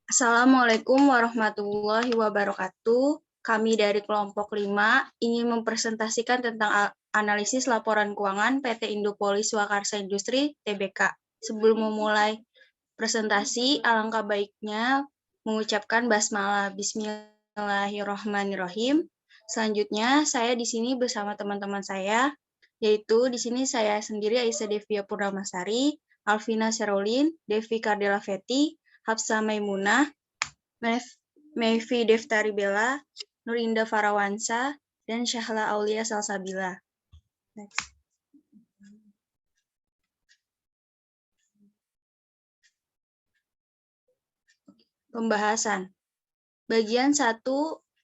Assalamualaikum warahmatullahi wabarakatuh. Kami dari kelompok 5 ingin mempresentasikan tentang analisis laporan keuangan PT Indopoli Swakarsa Industri Tbk. Sebelum memulai presentasi, alangkah baiknya mengucapkan basmalah. Bismillahirrahmanirrahim. Selanjutnya, saya di sini bersama teman-teman saya, yaitu di sini saya sendiri Aisyah Devia Purnamasari, Alvina Serolin, Devi Cardella Feti, Hafsa Maimunah, Mevi Deftari Bella, Nurinda Farawansa, dan Syahla Aulia Salsabila. Next. Pembahasan. Bagian 1,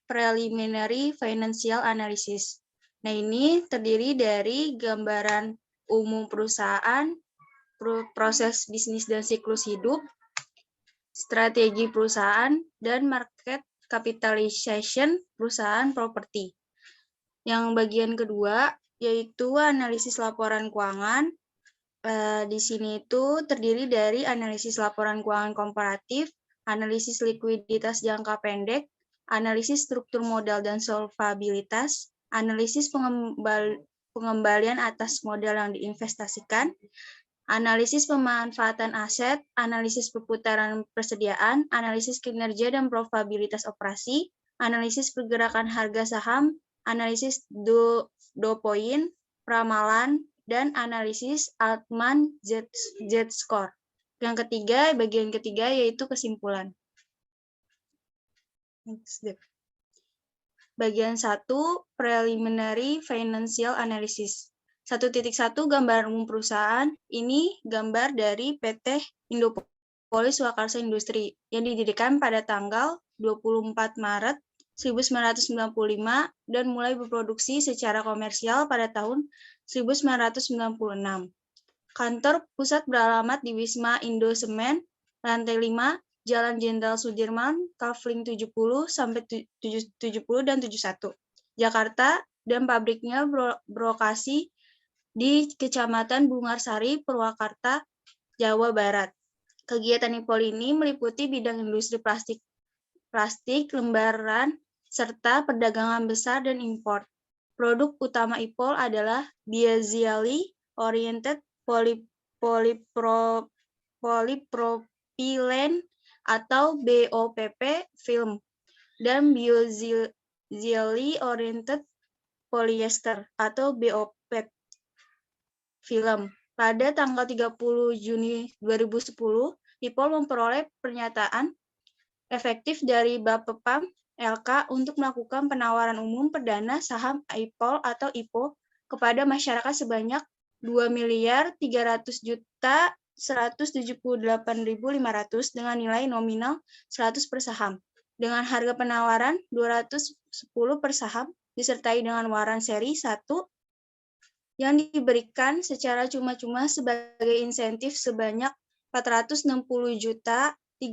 Preliminary Financial Analysis. Nah, ini terdiri dari gambaran umum perusahaan, proses bisnis dan siklus hidup, strategi perusahaan, dan market capitalization perusahaan properti. Yang bagian kedua, yaitu analisis laporan keuangan. Di sini itu terdiri dari analisis laporan keuangan komparatif, analisis likuiditas jangka pendek, analisis struktur modal dan solvabilitas, analisis pengembalian atas modal yang diinvestasikan, analisis pemanfaatan aset, analisis perputaran persediaan, analisis kinerja dan probabilitas operasi, analisis pergerakan harga saham, analisis do point, ramalan, dan analisis Altman Z-score. Yang ketiga, bagian ketiga yaitu kesimpulan. Next step. Bagian 1, Preliminary Financial Analysis. 1.1 gambar umum perusahaan. Ini gambar dari PT Indopoli Swakarsa Industri yang didirikan pada tanggal 24 Maret 1995 dan mulai berproduksi secara komersial pada tahun 1996. Kantor pusat beralamat di Wisma Indosemen, lantai 5, Jalan Jenderal Sudirman, Kavling 70 sampai 70 dan 71, Jakarta, dan pabriknya berlokasi di Kecamatan Bungarsari, Purwakarta, Jawa Barat. Kegiatan IPOL ini meliputi bidang industri plastik, lembaran, serta perdagangan besar dan impor. Produk utama IPOL adalah Biaxially Oriented Polypropylene atau BOPP film dan Biaxially Oriented Polyester atau BOPEP film. Pada tanggal 30 Juni 2010, IPOL memperoleh pernyataan efektif dari Bapepam LK untuk melakukan penawaran umum perdana saham IPOL atau IPO kepada masyarakat sebanyak 2.300.178.500 dengan nilai nominal 100 per saham, dengan harga penawaran 210 per saham, disertai dengan waran seri 1 yang diberikan secara cuma-cuma sebagai insentif sebanyak 460.035.700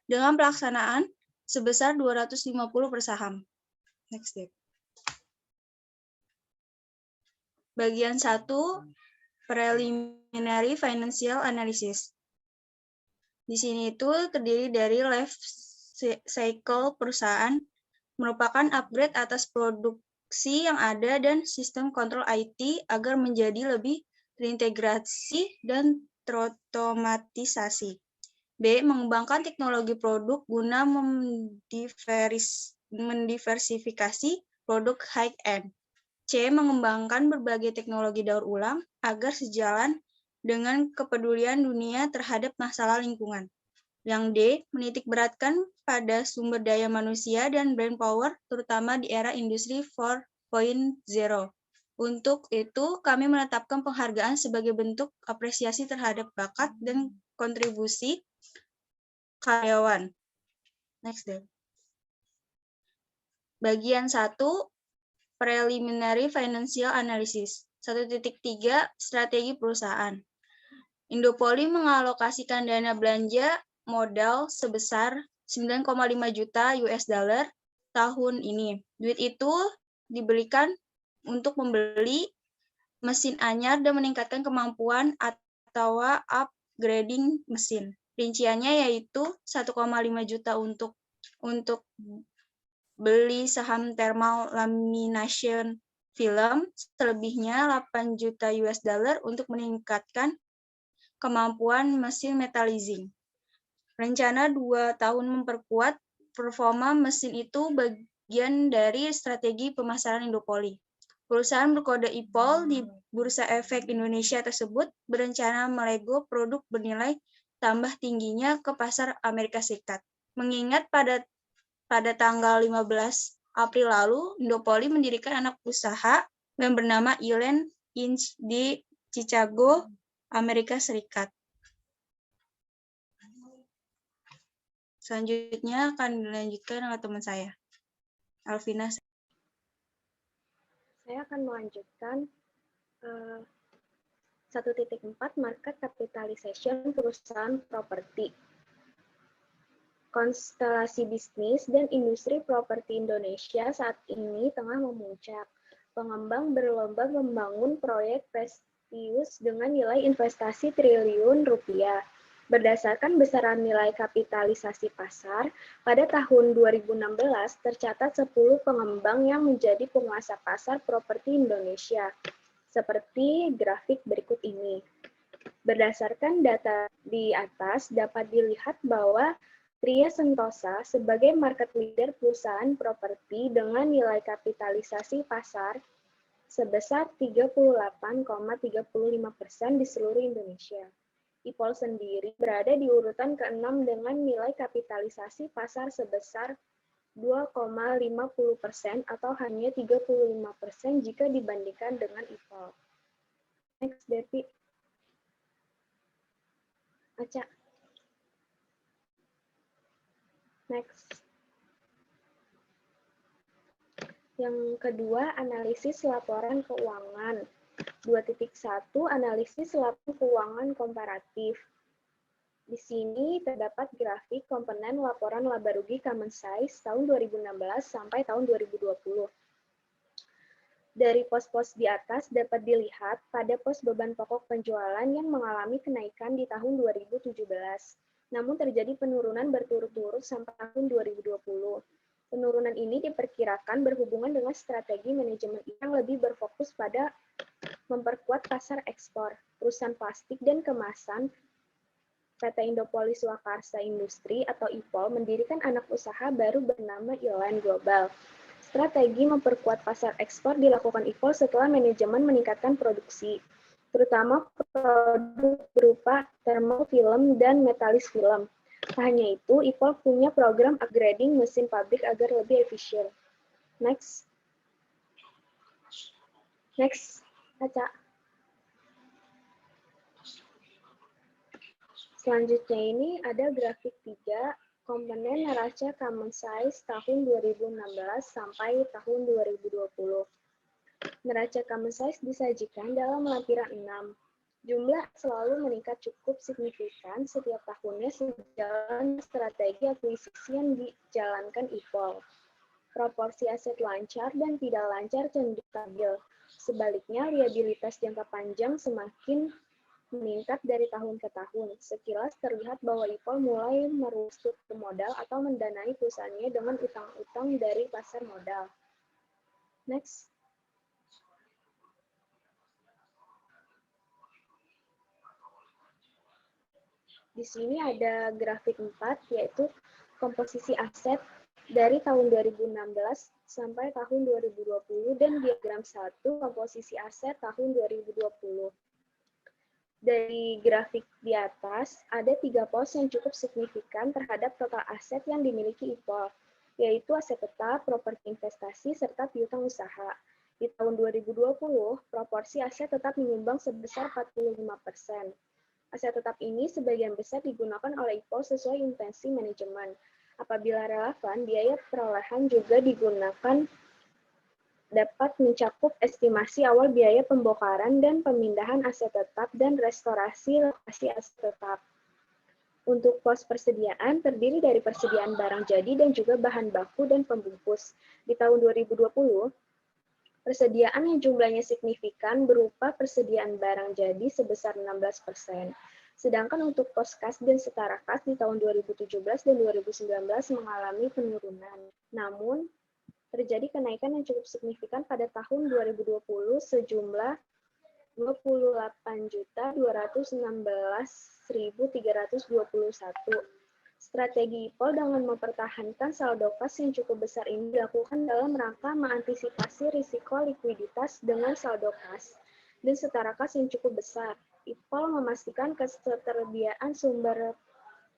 dengan pelaksanaan sebesar 250 per saham. Next step. Bagian 1, Preliminary Financial Analysis. Di sini itu terdiri dari life cycle perusahaan, merupakan upgrade atas produksi yang ada dan sistem kontrol IT agar menjadi lebih terintegrasi dan terotomatisasi. B. Mengembangkan teknologi produk guna mendiversifikasi produk high-end. C. Mengembangkan berbagai teknologi daur ulang agar sejalan dengan kepedulian dunia terhadap masalah lingkungan. Yang D. Menitik beratkan pada sumber daya manusia dan brain power, terutama di era industri 4.0. Untuk itu, kami menetapkan penghargaan sebagai bentuk apresiasi terhadap bakat dan kontribusi karyawan. Next step. Bagian 1, Preliminary Financial Analysis. 1.3 Strategi perusahaan. Indopoli mengalokasikan dana belanja modal sebesar 9,5 juta US dollar tahun ini. Duit itu diberikan untuk membeli mesin anyar dan meningkatkan kemampuan atau upgrading mesin. Rinciannya yaitu 1,5 juta untuk beli saham thermal lamination film, selebihnya 8 juta US dollar untuk meningkatkan kemampuan mesin metalizing. Rencana 2 tahun memperkuat performa mesin itu bagian dari strategi pemasaran Indopoli. Perusahaan berkode IPOL di Bursa Efek Indonesia tersebut berencana melego produk bernilai tambah tingginya ke pasar Amerika Serikat. Mengingat pada tanggal 15 April lalu, Indopoli mendirikan anak usaha yang bernama Island Inc. di Chicago, Amerika Serikat. Selanjutnya akan dilanjutkan oleh teman saya, Alvina. Saya akan melanjutkan 1.4 market capitalization perusahaan properti. Konstelasi bisnis dan industri properti Indonesia saat ini tengah memuncak. Pengembang berlomba membangun proyek prestisius dengan nilai investasi triliun rupiah. Berdasarkan besaran nilai kapitalisasi pasar, pada tahun 2016 tercatat 10 pengembang yang menjadi penguasa pasar properti Indonesia, seperti grafik berikut ini. Berdasarkan data di atas, dapat dilihat bahwa Tria Sentosa sebagai market leader perusahaan properti dengan nilai kapitalisasi pasar sebesar 38,35% di seluruh Indonesia. IPOL sendiri berada di urutan ke-6 dengan nilai kapitalisasi pasar sebesar 2,50% atau hanya 35% jika dibandingkan dengan IPOL. Next, Devi. Aca. Next. Yang kedua, analisis laporan keuangan. 2.1 analisis laporan keuangan komparatif. Di sini terdapat grafik komponen laporan laba rugi common size tahun 2016 sampai tahun 2020. Dari pos-pos di atas dapat dilihat pada pos beban pokok penjualan yang mengalami kenaikan di tahun 2017. Namun terjadi penurunan berturut-turut sampai tahun 2020. Penurunan ini diperkirakan berhubungan dengan strategi manajemen yang lebih berfokus pada memperkuat pasar ekspor. Perusahaan plastik dan kemasan PT Indopoli Swakarsa Industri atau IPOL mendirikan anak usaha baru bernama Island Global. Strategi memperkuat pasar ekspor dilakukan IPOL setelah manajemen meningkatkan produksi, terutama produk berupa thermal film dan metalis film. Tak hanya itu, IPOL punya program upgrading mesin pabrik agar lebih efisien. Next. Next, Caca. Selanjutnya ini ada grafik 3 komponen neraca common size tahun 2016 sampai tahun 2020. Neraca common size disajikan dalam lampiran 6. Jumlah selalu meningkat cukup signifikan setiap tahunnya sejalan strategi akuisisi yang dijalankan IPOL. Proporsi aset lancar dan tidak lancar cenderung stabil. Sebaliknya, liabilitas jangka panjang semakin meningkat dari tahun ke tahun. Sekilas terlihat bahwa IPOL mulai merusut modal atau mendanai perusahaannya dengan utang-utang dari pasar modal. Next. Di sini ada grafik 4, yaitu komposisi aset dari tahun 2016 sampai tahun 2020, dan diagram 1, komposisi aset tahun 2020. Dari grafik di atas, ada 3 pos yang cukup signifikan terhadap total aset yang dimiliki IPOL, yaitu aset tetap, properti investasi, serta piutang usaha. Di tahun 2020, proporsi aset tetap menyumbang sebesar 45%. Aset tetap ini sebagian besar digunakan oleh IPOL sesuai intensi manajemen. Apabila relevan, biaya perolehan juga digunakan dapat mencakup estimasi awal biaya pembongkaran dan pemindahan aset tetap dan restorasi lokasi aset tetap. Untuk pos persediaan terdiri dari persediaan barang jadi dan juga bahan baku dan pembungkus. Di tahun 2020, persediaan yang jumlahnya signifikan berupa persediaan barang jadi sebesar 16%. Sedangkan untuk pos kas dan setara kas di tahun 2017 dan 2019 mengalami penurunan. Namun, terjadi kenaikan yang cukup signifikan pada tahun 2020 sejumlah 28.216.321. Strategi IPOL dengan mempertahankan saldo kas yang cukup besar ini dilakukan dalam rangka mengantisipasi risiko likuiditas dengan saldo kas dan setara kas yang cukup besar. IPOL memastikan ketersediaan sumber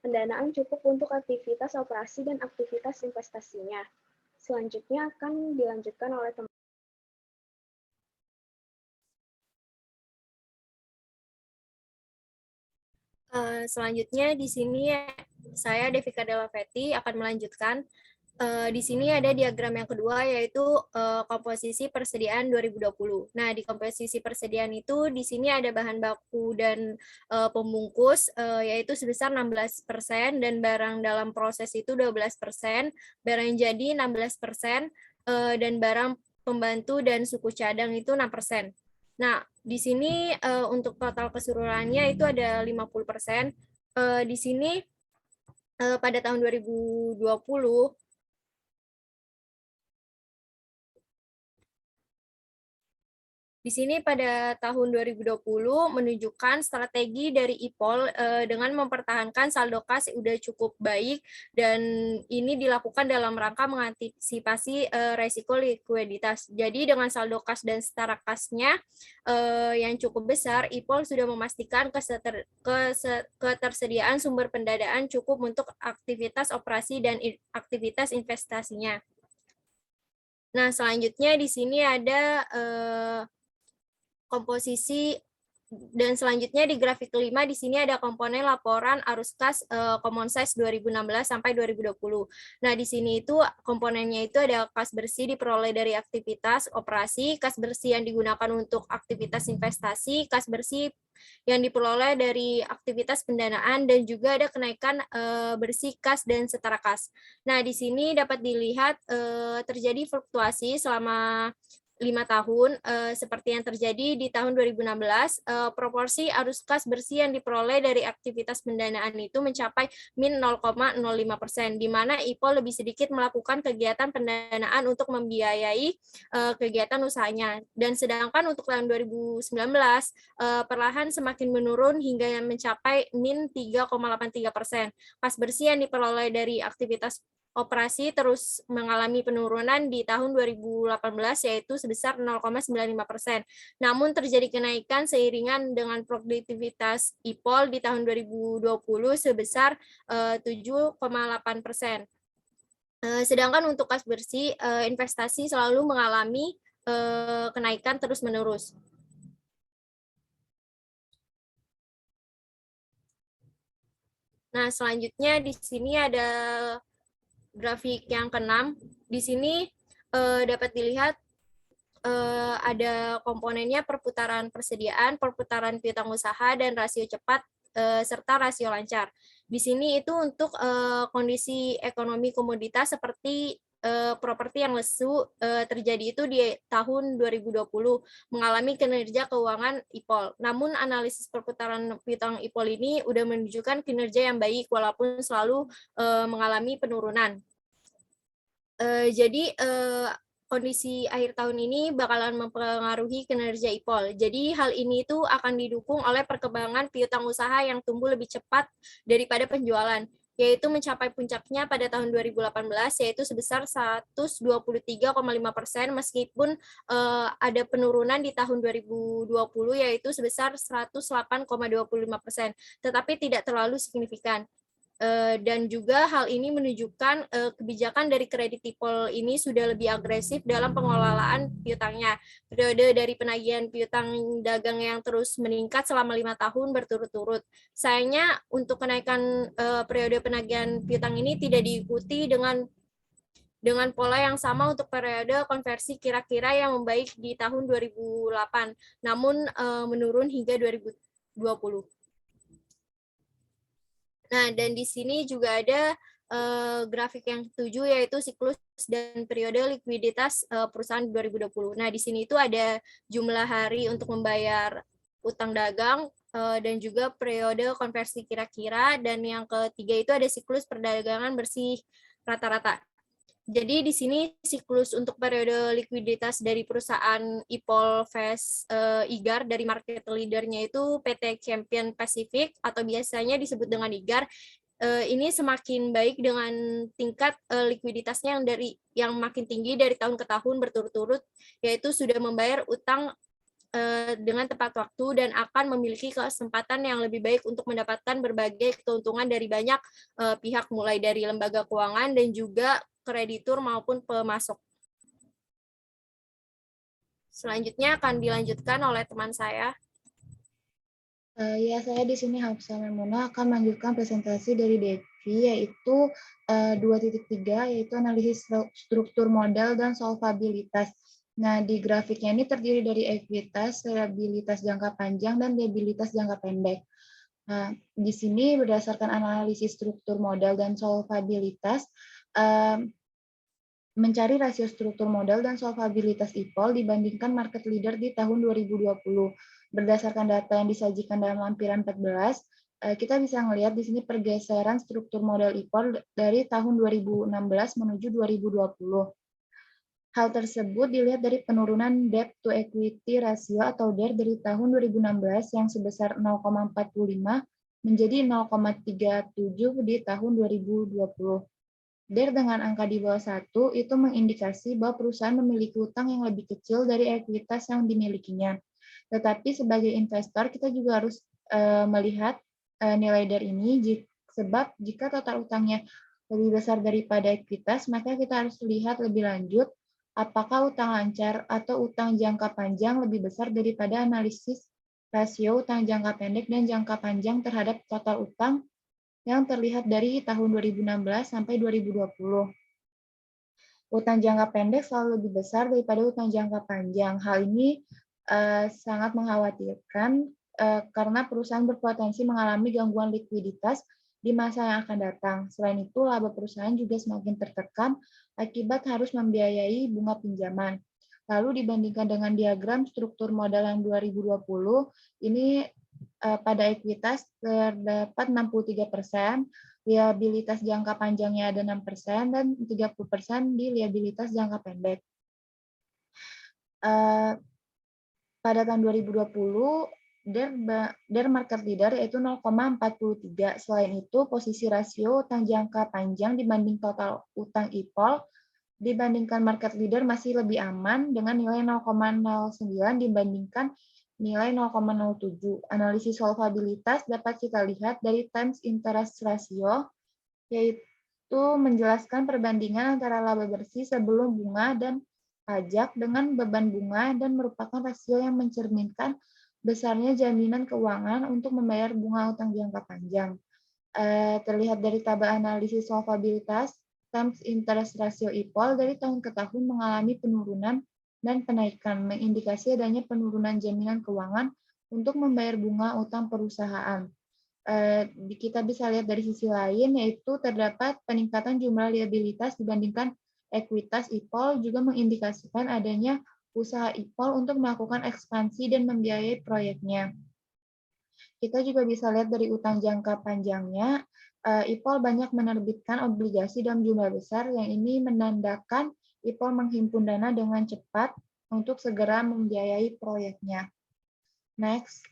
pendanaan cukup untuk aktivitas operasi dan aktivitas investasinya. Selanjutnya akan dilanjutkan oleh teman. Selanjutnya di sini saya Devika Della Feti akan melanjutkan. Di sini ada diagram yang kedua yaitu komposisi persediaan 2020. Nah, di komposisi persediaan itu di sini ada bahan baku dan pembungkus yaitu sebesar 16% dan barang dalam proses itu 12%, barang jadi 16% dan barang pembantu dan suku cadang itu 6%. Nah, di sini untuk total keseluruhannya itu ada 50%. Di sini pada tahun 2020 di sini pada tahun 2020 menunjukkan strategi dari IPOL dengan mempertahankan saldo kas udah cukup baik dan ini dilakukan dalam rangka mengantisipasi resiko likuiditas. Jadi dengan saldo kas dan setara kasnya yang cukup besar, IPOL sudah memastikan ketersediaan sumber pendanaan cukup untuk aktivitas operasi dan aktivitas investasinya. Nah, selanjutnya di sini ada komposisi dan selanjutnya di grafik kelima di sini ada komponen laporan arus kas Common Size 2016 sampai 2020. Nah, di sini itu komponennya itu ada kas bersih diperoleh dari aktivitas operasi, kas bersih yang digunakan untuk aktivitas investasi, kas bersih yang diperoleh dari aktivitas pendanaan, dan juga ada kenaikan bersih kas dan setara kas. Nah, di sini dapat dilihat terjadi fluktuasi selama 5 tahun, seperti yang terjadi di tahun 2016, proporsi arus kas bersih yang diperoleh dari aktivitas pendanaan itu mencapai min 0,05%, di mana IPOL lebih sedikit melakukan kegiatan pendanaan untuk membiayai kegiatan usahanya. Dan sedangkan untuk tahun 2019, perlahan semakin menurun hingga mencapai min 3,83%. Kas bersih yang diperoleh dari aktivitas operasi terus mengalami penurunan di tahun 2018 yaitu sebesar 0,95%. Namun terjadi kenaikan seiringan dengan produktivitas IPOL di tahun 2020 sebesar 7,8%. Sedangkan untuk kas bersih investasi selalu mengalami kenaikan terus-menerus. Nah, selanjutnya di sini ada grafik yang ke-6, di sini dapat dilihat ada komponennya perputaran persediaan, perputaran piutang usaha, dan rasio cepat serta rasio lancar. Di sini itu untuk kondisi ekonomi komoditas seperti properti yang lesu terjadi itu di tahun 2020 mengalami kinerja keuangan IPOL. Namun analisis perputaran piutang IPOL ini udah menunjukkan kinerja yang baik walaupun selalu mengalami penurunan. Jadi kondisi akhir tahun ini bakalan mempengaruhi kinerja IPOL. Jadi hal ini itu akan didukung oleh perkembangan piutang usaha yang tumbuh lebih cepat daripada penjualan, yaitu mencapai puncaknya pada tahun 2018 yaitu sebesar 123,5% meskipun ada penurunan di tahun 2020 yaitu sebesar 108,25%, tetapi tidak terlalu signifikan. Dan juga hal ini menunjukkan kebijakan dari kredit IPOL ini sudah lebih agresif dalam pengelolaan piutangnya. Periode dari penagihan piutang dagang yang terus meningkat selama 5 tahun berturut-turut. Sayangnya untuk kenaikan periode penagihan piutang ini tidak diikuti dengan pola yang sama untuk periode konversi kira-kira yang membaik di tahun 2008, namun menurun hingga 2020. Nah, dan di sini juga ada grafik yang ketujuh yaitu siklus dan periode likuiditas perusahaan 2020. Nah, di sini itu ada jumlah hari untuk membayar utang dagang, dan juga periode konversi kira-kira, dan yang ketiga itu ada siklus perdagangan bersih rata-rata. Jadi di sini siklus untuk periode likuiditas dari perusahaan IPOL vs IGAR dari market leader-nya itu PT Champion Pacific atau biasanya disebut dengan IGAR. Ini semakin baik dengan tingkat likuiditasnya yang makin tinggi dari tahun ke tahun berturut-turut, yaitu sudah membayar utang dengan tepat waktu dan akan memiliki kesempatan yang lebih baik untuk mendapatkan berbagai keuntungan dari banyak pihak, mulai dari lembaga keuangan dan juga kreditur maupun pemasok. Selanjutnya akan dilanjutkan oleh teman saya. Ya, saya di sini Hafsah Maimuna akan melanjutkan presentasi dari Devi, yaitu 2.3, yaitu analisis struktur modal dan solvabilitas. Nah, di grafiknya ini terdiri dari ekuitas, reliabilitas jangka panjang, dan liabilitas jangka pendek. Nah, di sini berdasarkan analisis struktur modal dan solvabilitas, mencari rasio struktur modal dan solvabilitas IPOL dibandingkan market leader di tahun 2020. Berdasarkan data yang disajikan dalam lampiran 14, kita bisa melihat di sini pergeseran struktur modal IPOL dari tahun 2016 menuju 2020. Hal tersebut dilihat dari penurunan debt to equity ratio atau DER dari tahun 2016 yang sebesar 0,45 menjadi 0,37 di tahun 2020. DER dengan angka di bawah 1 itu mengindikasi bahwa perusahaan memiliki utang yang lebih kecil dari ekuitas yang dimilikinya. Tetapi sebagai investor kita juga harus melihat nilai DER ini, sebab jika total utangnya lebih besar daripada ekuitas, maka kita harus lihat lebih lanjut apakah utang lancar atau utang jangka panjang lebih besar daripada analisis rasio utang jangka pendek dan jangka panjang terhadap total utang yang terlihat dari tahun 2016 sampai 2020. Utang jangka pendek selalu lebih besar daripada utang jangka panjang. Hal ini sangat mengkhawatirkan karena perusahaan berpotensi mengalami gangguan likuiditas di masa yang akan datang. Selain itu, laba perusahaan juga semakin tertekan akibat harus membiayai bunga pinjaman. Lalu dibandingkan dengan diagram struktur modal yang 2020, ini pada ekuitas terdapat 63%, liabilitas jangka panjangnya ada 6%, dan 30% di liabilitas jangka pendek. Pada tahun 2020, DER market leader yaitu 0,43. Selain itu, posisi rasio utang jangka panjang dibanding total utang IPOL dibandingkan market leader masih lebih aman dengan nilai 0,09 dibandingkan nilai 0,07. Analisis solvabilitas dapat kita lihat dari times interest ratio, yaitu menjelaskan perbandingan antara laba bersih sebelum bunga dan pajak dengan beban bunga dan merupakan rasio yang mencerminkan besarnya jaminan keuangan untuk membayar bunga utang jangka panjang. Terlihat dari tabel analisis solvabilitas, times interest ratio IPOL dari tahun ke tahun mengalami penurunan dan penaikan, mengindikasi adanya penurunan jaminan keuangan untuk membayar bunga utang perusahaan. Kita bisa lihat dari sisi lain, yaitu terdapat peningkatan jumlah liabilitas dibandingkan ekuitas IPOL, juga mengindikasikan adanya usaha IPOL untuk melakukan ekspansi dan membiayai proyeknya. Kita juga bisa lihat dari utang jangka panjangnya, IPOL banyak menerbitkan obligasi dalam jumlah besar, yang ini menandakan IPOL menghimpun dana dengan cepat untuk segera membiayai proyeknya. Next.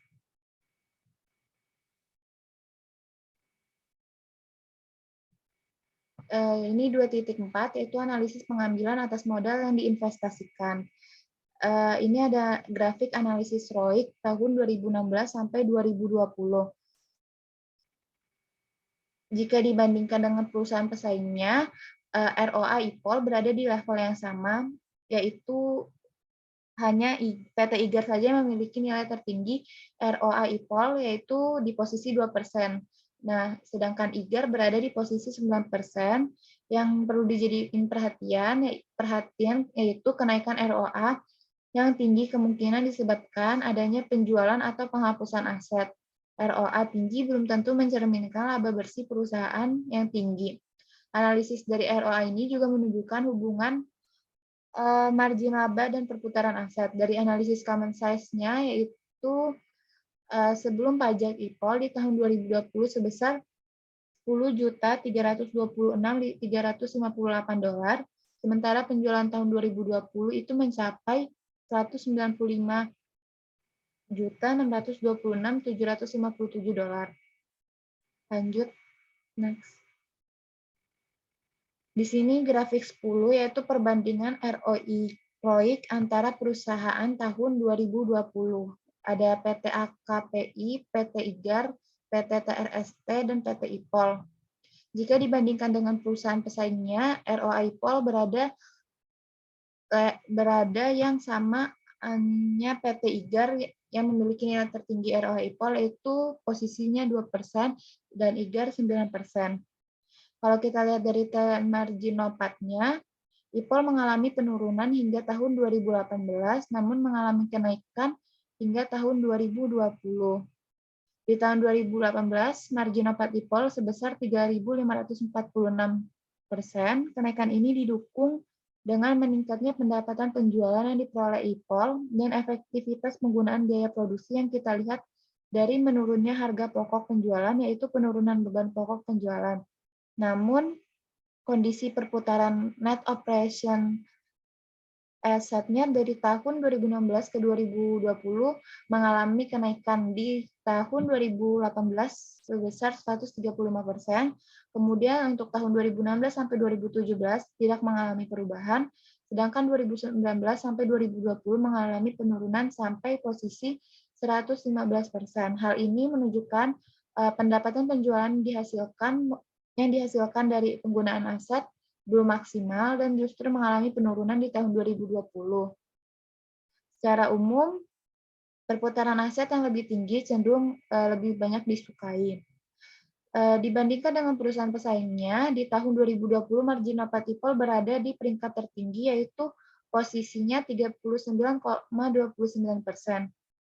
Ini 2.4, yaitu analisis pengambilan atas modal yang diinvestasikan. Ini ada grafik analisis ROIC tahun 2016 sampai 2020. Jika dibandingkan dengan perusahaan pesaingnya, ROA IPOL berada di level yang sama, yaitu hanya PT IGAR saja yang memiliki nilai tertinggi ROA IPOL, yaitu di posisi 2%. Nah, sedangkan IGAR berada di posisi 9%. Yang perlu dijadikan perhatian yaitu kenaikan ROA yang tinggi kemungkinan disebabkan adanya penjualan atau penghapusan aset. ROA tinggi belum tentu mencerminkan laba bersih perusahaan yang tinggi. Analisis dari ROA ini juga menunjukkan hubungan margin laba dan perputaran aset. Dari analisis common size-nya, yaitu sebelum pajak IPOL di tahun 2020 sebesar $10.326.358, sementara penjualan tahun 2020 itu mencapai $195.626.757. Lanjut, next. Di sini grafik 10 yaitu perbandingan ROI antara perusahaan tahun 2020. Ada PT AKPI, PT IGAR, PT TRST, dan PT IPOL. Jika dibandingkan dengan perusahaan pesaingnya, ROI IPOL berada yang sama, hanya PT IGAR yang memiliki nilai tertinggi ROI IPOL yaitu posisinya 2% dan IGAR 9%. Kalau kita lihat dari trend margin NOPAT-nya, IPOL mengalami penurunan hingga tahun 2018, namun mengalami kenaikan hingga tahun 2020. Di tahun 2018, margin NOPAT IPOL sebesar 3.546%. Kenaikan ini didukung dengan meningkatnya pendapatan penjualan yang diperoleh IPOL dan efektivitas penggunaan biaya produksi yang kita lihat dari menurunnya harga pokok penjualan, yaitu penurunan beban pokok penjualan. Namun, kondisi perputaran net operation asset-nya dari tahun 2016 ke 2020 mengalami kenaikan. Di tahun 2018 sebesar 135%, kemudian untuk tahun 2016 sampai 2017 tidak mengalami perubahan, sedangkan 2019 sampai 2020 mengalami penurunan sampai posisi 115%. Hal ini menunjukkan pendapatan penjualan yang dihasilkan dari penggunaan aset belum maksimal dan justru mengalami penurunan di tahun 2020. Secara umum, perputaran aset yang lebih tinggi cenderung lebih banyak disukai. Dibandingkan dengan perusahaan pesaingnya, di tahun 2020 margin NOPAT IPOL berada di peringkat tertinggi, yaitu posisinya 39,29%.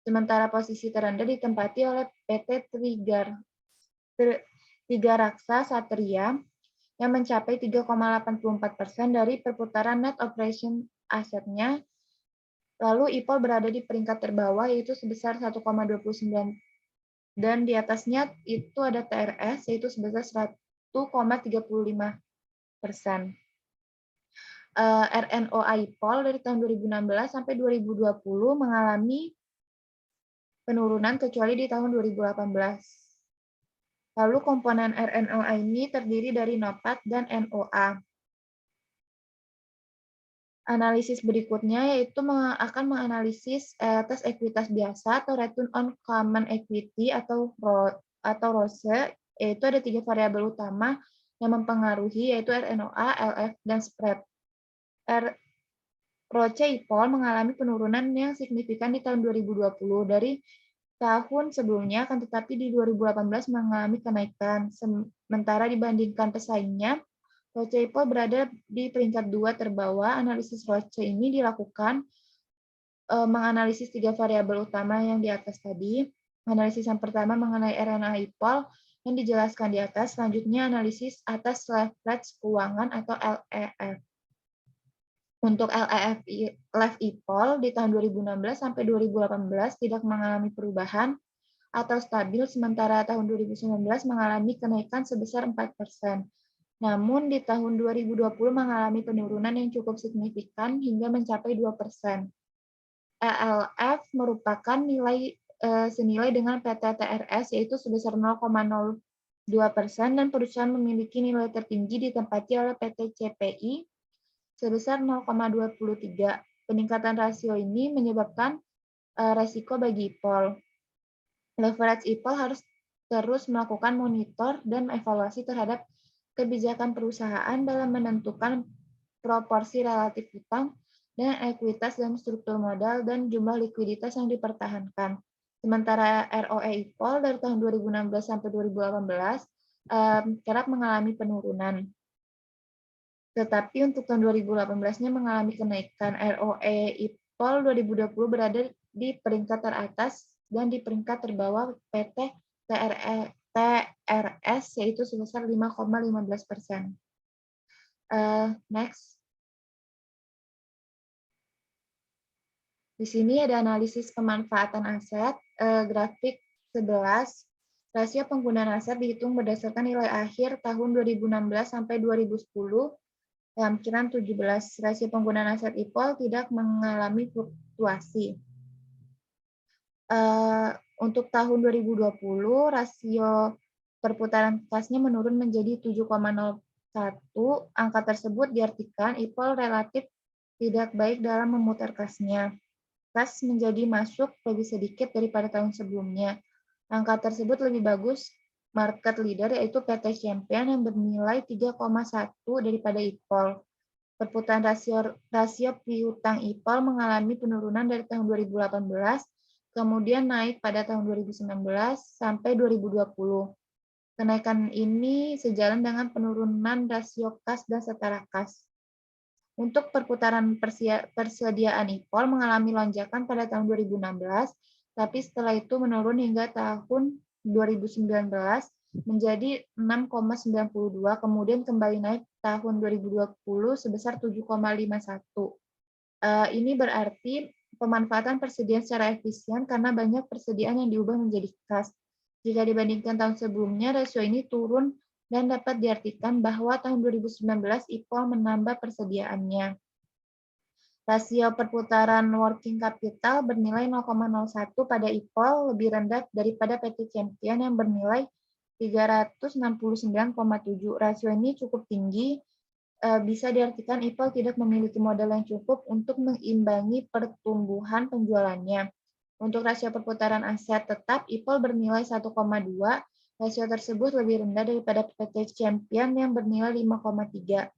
Sementara posisi terendah ditempati oleh PT Tiga Raksa Satria yang mencapai 3,84% dari perputaran net operation asetnya. Lalu IPOL berada di peringkat terbawah yaitu sebesar 1,29%. Dan di atasnya itu ada TRS yaitu sebesar 1,35%. RNOA IPOL dari tahun 2016 sampai 2020 mengalami penurunan kecuali di tahun 2018. Lalu komponen RNOA ini terdiri dari NOPAT dan NOA. Analisis berikutnya yaitu akan menganalisis tes ekuitas biasa atau Return on Common Equity atau ROCE, yaitu ada 3 variabel utama yang mempengaruhi, yaitu RNOA, LF, dan spread. ROCE IPOL mengalami penurunan yang signifikan di tahun 2020 dari tahun sebelumnya, akan tetapi di 2018 mengalami kenaikan. Sementara dibandingkan pesaingnya, ROCE IPOL berada di peringkat 2 terbawah. Analisis ROCE ini dilakukan menganalisis 3 variabel utama yang di atas tadi. Analisis yang pertama mengenai RNA IPOL yang dijelaskan di atas. Selanjutnya analisis atas leverage keuangan atau LEF. Untuk LEF IPOL di tahun 2016 sampai 2018 tidak mengalami perubahan atau stabil, sementara tahun 2019 mengalami kenaikan sebesar 4%. Namun di tahun 2020 mengalami penurunan yang cukup signifikan hingga mencapai 2%. ELF merupakan nilai senilai dengan PT TRS yaitu sebesar 0,02% dan perusahaan memiliki nilai tertinggi ditempati oleh PT CPI sebesar 0,23. Peningkatan rasio ini menyebabkan resiko bagi IPOL. Leverage IPOL harus terus melakukan monitor dan evaluasi terhadap kebijakan perusahaan dalam menentukan proporsi relatif hutang dan ekuitas dalam struktur modal dan jumlah likuiditas yang dipertahankan. Sementara ROE IPOL dari tahun 2016 sampai 2018 kerap mengalami penurunan. Tetapi untuk tahun 2018-nya mengalami kenaikan. ROE IPOL 2020 berada di peringkat teratas dan di peringkat terbawah PT TRS yaitu sebesar 5,15%. Next. Di sini ada analisis pemanfaatan aset, grafik 11. Rasio penggunaan aset dihitung berdasarkan nilai akhir tahun 2016 sampai 2010. Lampiran 17, rasio penggunaan aset IPOL tidak mengalami fluktuasi. Untuk tahun 2020, rasio perputaran kasnya menurun menjadi 7,01. Angka tersebut diartikan IPOL relatif tidak baik dalam memutar kasnya. Kas menjadi masuk lebih sedikit daripada tahun sebelumnya. Angka tersebut lebih bagus market leader yaitu PT Champion yang bernilai 3,1 daripada IPOL. Perputaran rasio piutang IPOL mengalami penurunan dari tahun 2018, kemudian naik pada tahun 2019 sampai 2020. Kenaikan ini sejalan dengan penurunan rasio kas dan setara kas. Untuk perputaran persediaan IPOL mengalami lonjakan pada tahun 2016, tapi setelah itu menurun hingga tahun 2019 menjadi 6,92, kemudian kembali naik tahun 2020 sebesar 7,51. Ini berarti pemanfaatan persediaan secara efisien karena banyak persediaan yang diubah menjadi kas. Jika dibandingkan tahun sebelumnya, rasio ini turun dan dapat diartikan bahwa tahun 2019 IPOL menambah persediaannya. Rasio perputaran working capital bernilai 0,01 pada IPOL lebih rendah daripada PT Champion yang bernilai 369,7. Rasio ini cukup tinggi, bisa diartikan IPOL tidak memiliki modal yang cukup untuk mengimbangi pertumbuhan penjualannya. Untuk rasio perputaran aset tetap, IPOL bernilai 1,2. Rasio tersebut lebih rendah daripada PT Champion yang bernilai 5,3.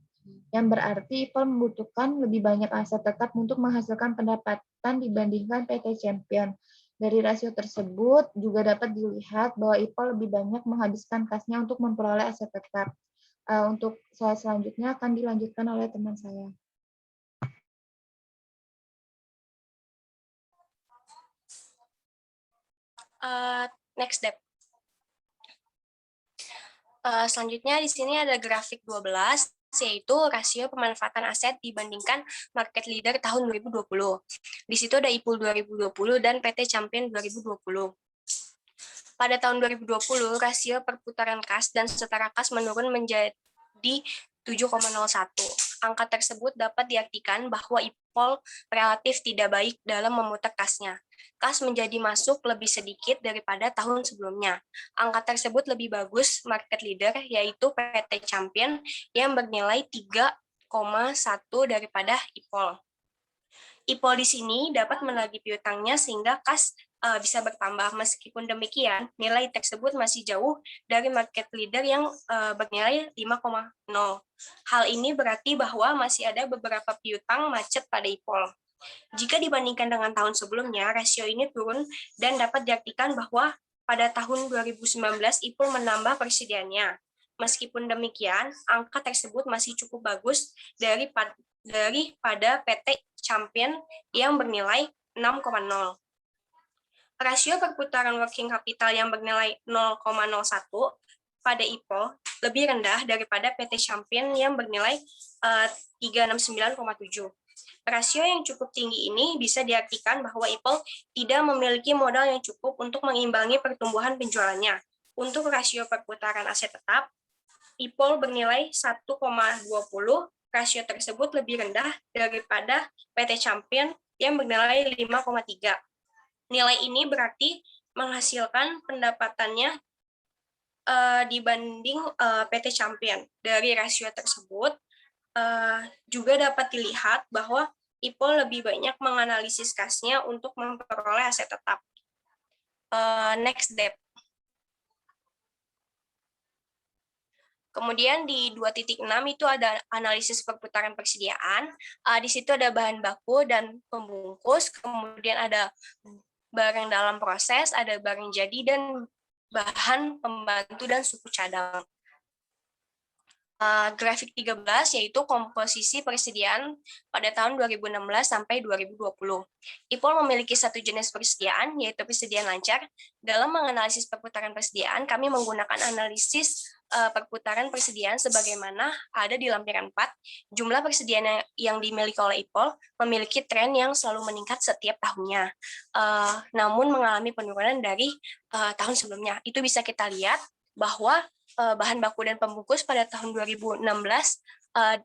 Yang berarti IPOL membutuhkan lebih banyak aset tetap untuk menghasilkan pendapatan dibandingkan PT Champion. Dari rasio tersebut juga dapat dilihat bahwa IPOL lebih banyak menghabiskan kasnya untuk memperoleh aset tetap. Untuk slide selanjutnya akan dilanjutkan oleh teman saya. Next step. Selanjutnya di sini ada grafik 12, yaitu rasio pemanfaatan aset dibandingkan market leader tahun 2020. Di situ ada IPOL 2020 dan PT Champion 2020. Pada tahun 2020, rasio perputaran kas dan setara kas menurun menjadi 7,01. Angka tersebut dapat diartikan bahwa IPOL relatif tidak baik dalam memutar kasnya. Kas menjadi masuk lebih sedikit daripada tahun sebelumnya. Angka tersebut lebih bagus market leader, yaitu PT Champion yang bernilai 3,1 daripada IPOL. IPOL di sini dapat menagih piutangnya sehingga kas bisa bertambah. Meskipun demikian, nilai tersebut masih jauh dari market leader yang bernilai 5,0. Hal ini berarti bahwa masih ada beberapa piutang macet pada IPOL. Jika dibandingkan dengan tahun sebelumnya, rasio ini turun dan dapat diartikan bahwa pada tahun 2019 IPOL menambah persediaannya. Meskipun demikian, angka tersebut masih cukup bagus daripada PT Champion yang bernilai 6,0. Rasio perputaran working capital yang bernilai 0,01 pada IPOL lebih rendah daripada PT Champion yang bernilai 369,7. Rasio yang cukup tinggi ini bisa diartikan bahwa IPOL tidak memiliki modal yang cukup untuk mengimbangi pertumbuhan penjualannya. Untuk rasio perputaran aset tetap, IPOL bernilai 1,20. Rasio tersebut lebih rendah daripada PT Champion yang bernilai 5,3. Nilai ini berarti menghasilkan pendapatannya dibanding PT Champion. Dari rasio tersebut, juga dapat dilihat bahwa IPOL lebih banyak menganalisis kasnya untuk memperoleh aset tetap. Next step. Kemudian di 2.6 itu ada analisis perputaran persediaan. Di situ ada bahan baku dan pembungkus, kemudian ada barang dalam proses, ada barang jadi, dan bahan pembantu dan suku cadang. Grafik 13 yaitu komposisi persediaan pada tahun 2016 sampai 2020. IPOL memiliki satu jenis persediaan, yaitu persediaan lancar. Dalam menganalisis perputaran persediaan, kami menggunakan analisis perputaran persediaan sebagaimana ada di lampiran 4, jumlah persediaan yang dimiliki oleh IPOL memiliki tren yang selalu meningkat setiap tahunnya, namun mengalami penurunan dari tahun sebelumnya. Itu bisa kita lihat bahwa bahan baku dan pembungkus pada tahun 2016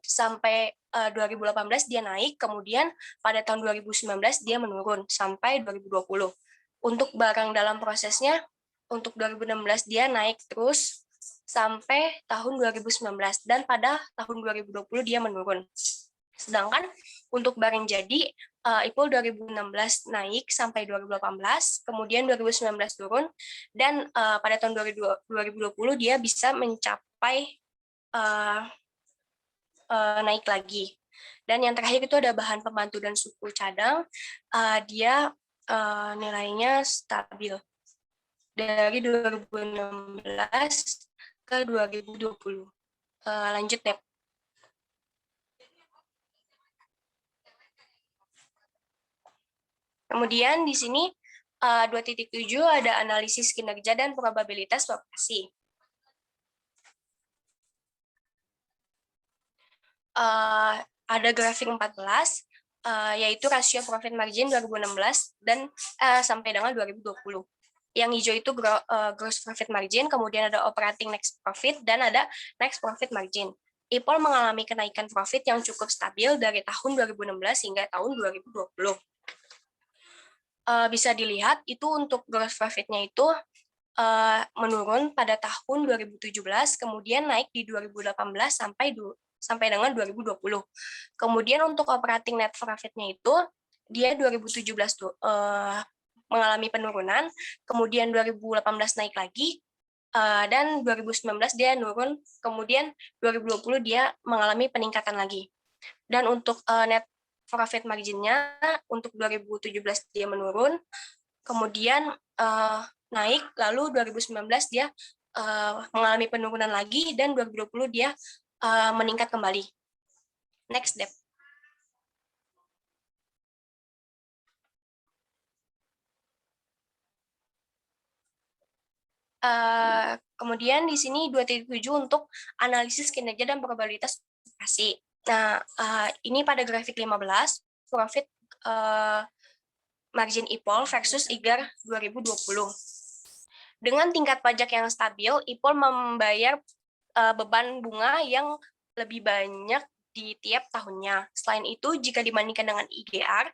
sampai 2018 dia naik, kemudian pada tahun 2019 dia menurun sampai 2020. Untuk barang dalam prosesnya, untuk 2016 dia naik terus sampai tahun 2019, dan pada tahun 2020 dia menurun. Sedangkan untuk barang jadi, IPOL 2016 naik sampai 2018, kemudian 2019 turun, dan pada tahun 2020 dia bisa mencapai naik lagi. Dan yang terakhir itu ada bahan pembantu dan suku cadang, dia nilainya stabil dari 2016 ke 2020. Lanjut, Dep. Kemudian di sini 2.7 ada analisis kinerja dan probabilitas operasi. Ada grafik 14, yaitu rasio profit margin 2016 dan sampai dengan 2020. Yang hijau itu gross profit margin, kemudian ada operating next profit, dan ada next profit margin. IPOL mengalami kenaikan profit yang cukup stabil dari tahun 2016 hingga tahun 2020. Bisa dilihat itu untuk gross profit-nya itu menurun pada tahun 2017, kemudian naik di 2018 sampai dengan 2020. Kemudian untuk operating net profit-nya itu dia 2017 tuh mengalami penurunan, kemudian 2018 naik lagi, dan 2019 dia nurun, kemudian 2020 dia mengalami peningkatan lagi. Dan untuk net profit margin-nya untuk 2017 dia menurun, kemudian naik, lalu 2019 dia mengalami penurunan lagi, dan 2020 dia meningkat kembali. Next, Dep. Kemudian di sini 2.7 untuk analisis kinerja dan probabilitas operasi. Nah, ini pada grafik 15, profit margin IPOL versus IGAR 2020. Dengan tingkat pajak yang stabil, IPOL membayar beban bunga yang lebih banyak di tiap tahunnya. Selain itu, jika dibandingkan dengan IGR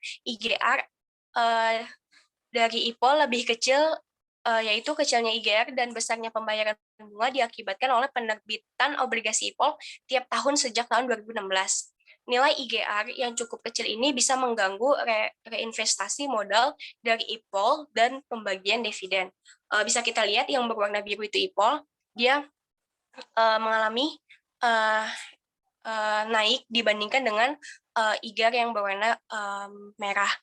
dari IPOL lebih kecil, yaitu kecilnya IGR dan besarnya pembayaran bunga diakibatkan oleh penerbitan obligasi IPOL tiap tahun sejak tahun 2016. Nilai IGR yang cukup kecil ini bisa mengganggu reinvestasi modal dari IPOL dan pembagian dividen. Bisa kita lihat yang berwarna biru itu IPOL, dia mengalami naik dibandingkan dengan IGAR yang berwarna merah.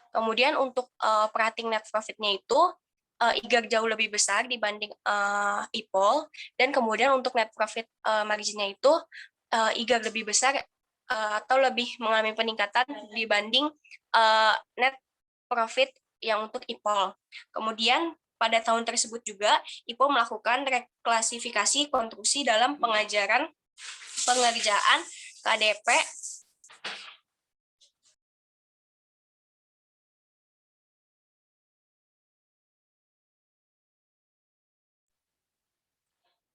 Kemudian untuk operating net profit-nya itu IGAR jauh lebih besar dibanding IPOL, dan kemudian untuk net profit margin-nya itu IGAR lebih besar atau lebih mengalami peningkatan dibanding net profit yang untuk IPOL. Kemudian pada tahun tersebut juga IPOL melakukan reklasifikasi konstruksi dalam pengerjaan KDP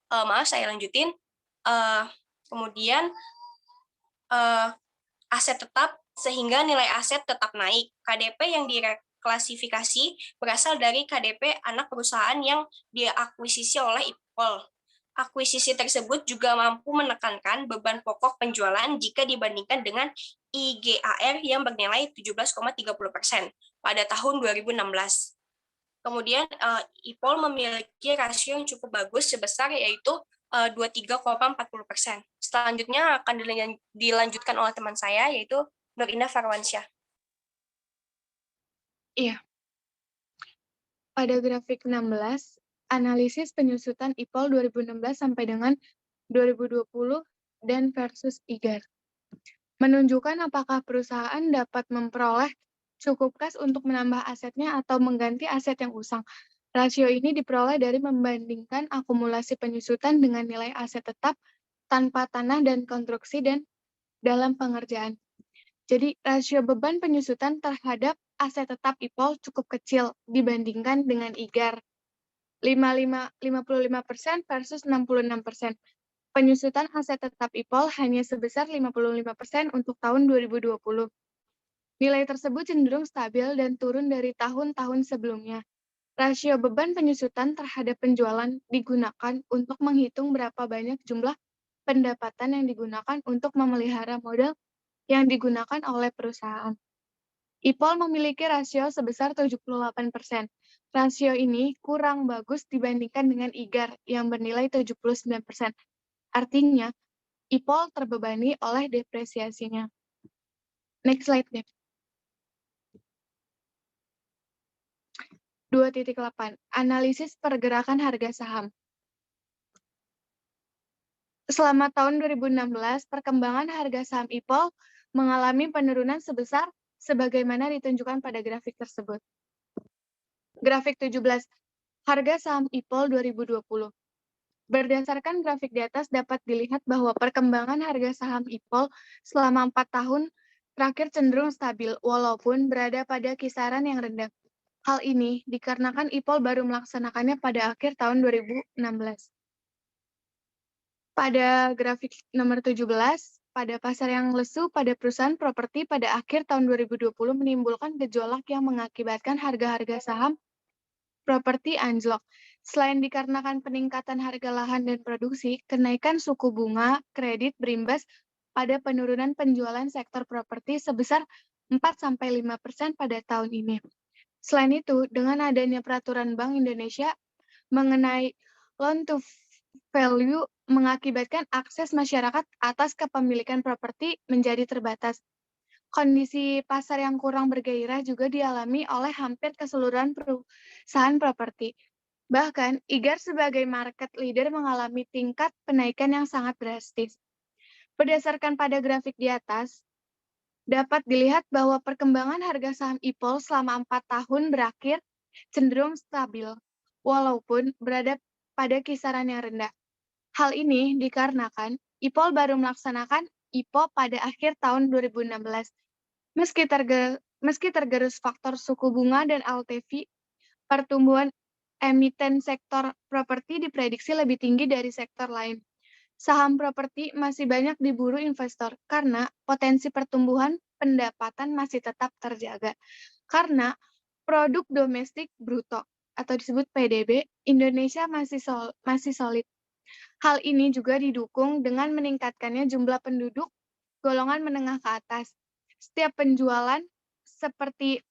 maaf, saya lanjutin. Kemudian aset tetap, sehingga nilai aset tetap naik. KDP yang diklasifikasi berasal dari KDP anak perusahaan yang diakuisisi oleh IPOL. Akuisisi tersebut juga mampu menekankan beban pokok penjualan jika dibandingkan dengan IGAR yang bernilai 17,30% pada tahun 2016. Kemudian IPOL memiliki rasio yang cukup bagus sebesar yaitu 23,40%. Selanjutnya akan dilanjutkan oleh teman saya yaitu Nur Indah Farwansyah. Iya. Pada grafik 16, analisis penyusutan IPOL 2016 sampai dengan 2020 dan versus IGAR. Menunjukkan apakah perusahaan dapat memperoleh cukup kas untuk menambah asetnya atau mengganti aset yang usang. Rasio ini diperoleh dari membandingkan akumulasi penyusutan dengan nilai aset tetap tanpa tanah dan konstruksi dan dalam pengerjaan. Jadi rasio beban penyusutan terhadap aset tetap IPOL cukup kecil dibandingkan dengan IGAR. 55% versus 66%. Penyusutan aset tetap IPOL hanya sebesar 55% untuk tahun 2020. Nilai tersebut cenderung stabil dan turun dari tahun-tahun sebelumnya. Rasio beban penyusutan terhadap penjualan digunakan untuk menghitung berapa banyak jumlah pendapatan yang digunakan untuk memelihara modal yang digunakan oleh perusahaan. IPOL memiliki rasio sebesar 78%. Rasio ini kurang bagus dibandingkan dengan IGAR yang bernilai 79%. Artinya, IPOL terbebani oleh depresiasinya. Next slide, deh. 2.8. Analisis pergerakan harga saham. Selama tahun 2016, perkembangan harga saham IPOL mengalami penurunan sebesar sebagaimana ditunjukkan pada grafik tersebut. Grafik 17. Harga saham IPOL 2020. Berdasarkan grafik di atas dapat dilihat bahwa perkembangan harga saham IPOL selama 4 tahun terakhir cenderung stabil walaupun berada pada kisaran yang rendah. Hal ini dikarenakan IPOL baru melaksanakannya pada akhir tahun 2016. Pada grafik nomor 17, pada pasar yang lesu pada perusahaan properti pada akhir tahun 2020 menimbulkan gejolak yang mengakibatkan harga-harga saham properti anjlok. Selain dikarenakan peningkatan harga lahan dan produksi, kenaikan suku bunga kredit berimbas pada penurunan penjualan sektor properti sebesar 4-5% pada tahun ini. Selain itu, dengan adanya peraturan Bank Indonesia mengenai loan to value mengakibatkan akses masyarakat atas kepemilikan properti menjadi terbatas. Kondisi pasar yang kurang bergairah juga dialami oleh hampir keseluruhan perusahaan properti. Bahkan, IGAR sebagai market leader mengalami tingkat penaikan yang sangat drastis. Berdasarkan pada grafik di atas, dapat dilihat bahwa perkembangan harga saham IPOL selama 4 tahun berakhir cenderung stabil, walaupun berada pada kisaran yang rendah. Hal ini dikarenakan IPOL baru melaksanakan IPO pada akhir tahun 2016. Meski tergerus faktor suku bunga dan LTV, pertumbuhan emiten sektor properti diprediksi lebih tinggi dari sektor lain. Saham properti masih banyak diburu investor karena potensi pertumbuhan pendapatan masih tetap terjaga. Karena produk domestik bruto atau disebut PDB Indonesia masih solid. Hal ini juga didukung dengan meningkatkannya jumlah penduduk golongan menengah ke atas. Setiap penjualan seperti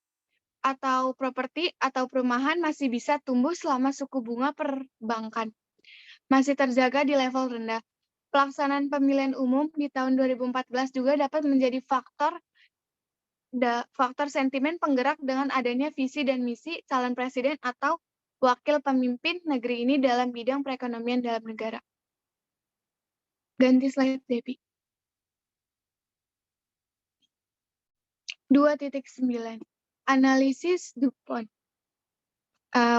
atau properti atau perumahan masih bisa tumbuh selama suku bunga perbankan masih terjaga di level rendah. Pelaksanaan pemilihan umum di tahun 2014 juga dapat menjadi faktor sentimen penggerak dengan adanya visi dan misi calon presiden atau wakil pemimpin negeri ini dalam bidang perekonomian dalam negara. Ganti slide, Debbie. 2.9. Analisis DuPont.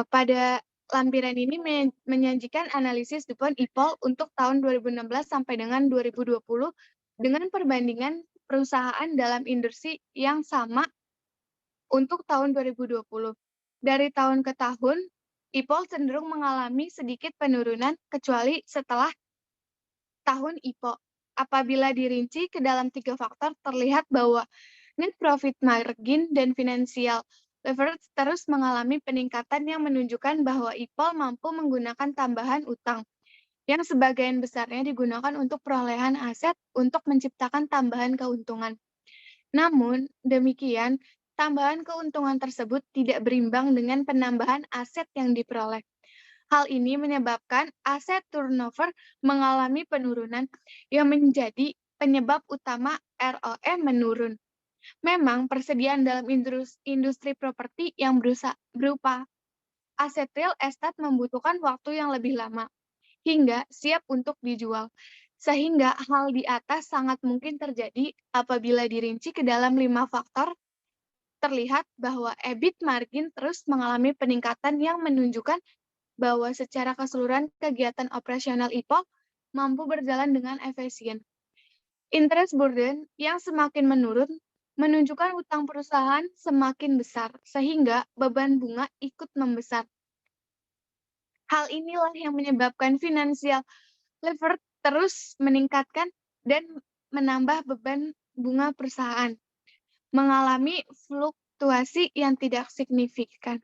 Pada lampiran ini menyajikan analisis DuPont IPOL untuk tahun 2016 sampai dengan 2020 dengan perbandingan perusahaan dalam industri yang sama untuk tahun 2020. Dari tahun ke tahun, IPOL cenderung mengalami sedikit penurunan kecuali setelah tahun IPO. Apabila dirinci ke dalam 3 faktor, terlihat bahwa net profit margin dan financial leverage terus mengalami peningkatan yang menunjukkan bahwa IPOL mampu menggunakan tambahan utang yang sebagian besarnya digunakan untuk perolehan aset untuk menciptakan tambahan keuntungan. Namun, demikian, tambahan keuntungan tersebut tidak berimbang dengan penambahan aset yang diperoleh. Hal ini menyebabkan aset turnover mengalami penurunan yang menjadi penyebab utama ROE menurun. Memang persediaan dalam industri properti yang berupa aset real estate membutuhkan waktu yang lebih lama hingga siap untuk dijual. Sehingga hal di atas sangat mungkin terjadi apabila dirinci ke dalam 5 faktor terlihat bahwa EBIT margin terus mengalami peningkatan yang menunjukkan bahwa secara keseluruhan kegiatan operasional IPOL mampu berjalan dengan efisien. Interest burden yang semakin menurun menunjukkan utang perusahaan semakin besar, sehingga beban bunga ikut membesar. Hal inilah yang menyebabkan financial leverage terus meningkatkan dan menambah beban bunga perusahaan, mengalami fluktuasi yang tidak signifikan.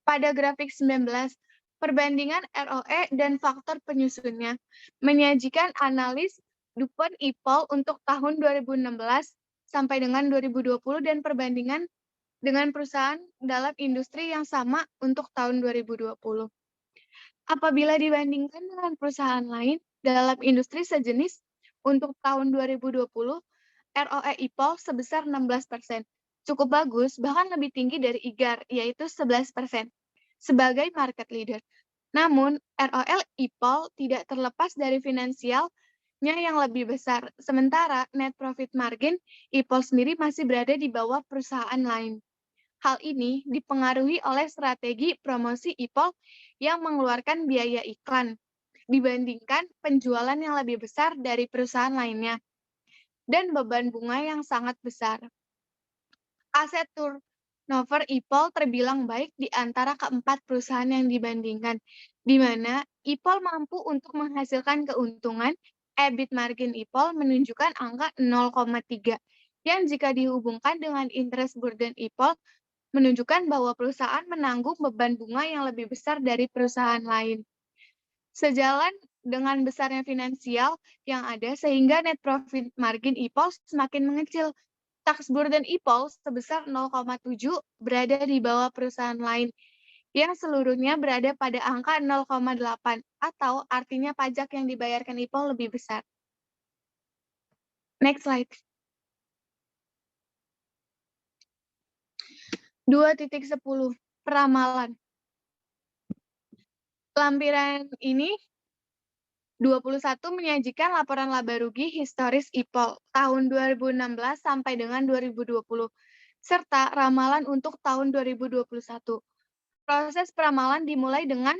Pada grafik 19, perbandingan ROE dan faktor penyusunnya menyajikan analis DuPont IPOL untuk tahun 2016 sampai dengan 2020 dan perbandingan dengan perusahaan dalam industri yang sama untuk tahun 2020. Apabila dibandingkan dengan perusahaan lain dalam industri sejenis untuk tahun 2020, ROE IPOL sebesar 16%. Cukup bagus, bahkan lebih tinggi dari IGAR, yaitu 11%, sebagai market leader. Namun, ROE IPOL tidak terlepas dari finansialnya yang lebih besar, sementara net profit margin IPOL sendiri masih berada di bawah perusahaan lain. Hal ini dipengaruhi oleh strategi promosi IPOL yang mengeluarkan biaya iklan dibandingkan penjualan yang lebih besar dari perusahaan lainnya dan beban bunga yang sangat besar. Aset turnover IPOL terbilang baik di antara keempat perusahaan yang dibandingkan, di mana IPOL mampu untuk menghasilkan keuntungan. EBIT margin IPOL menunjukkan angka 0,3, yang jika dihubungkan dengan interest burden IPOL menunjukkan bahwa perusahaan menanggung beban bunga yang lebih besar dari perusahaan lain. Sejalan dengan besarnya finansial yang ada, sehingga net profit margin IPOL semakin mengecil. Tax burden IPOL sebesar 0,7 berada di bawah perusahaan lain, yang seluruhnya berada pada angka 0,8, atau artinya pajak yang dibayarkan IPOL lebih besar. Next slide. 2.10 Peramalan. Lampiran ini 21 menyajikan laporan laba rugi historis IPOL tahun 2016 sampai dengan 2020, serta ramalan untuk tahun 2021. Proses peramalan dimulai dengan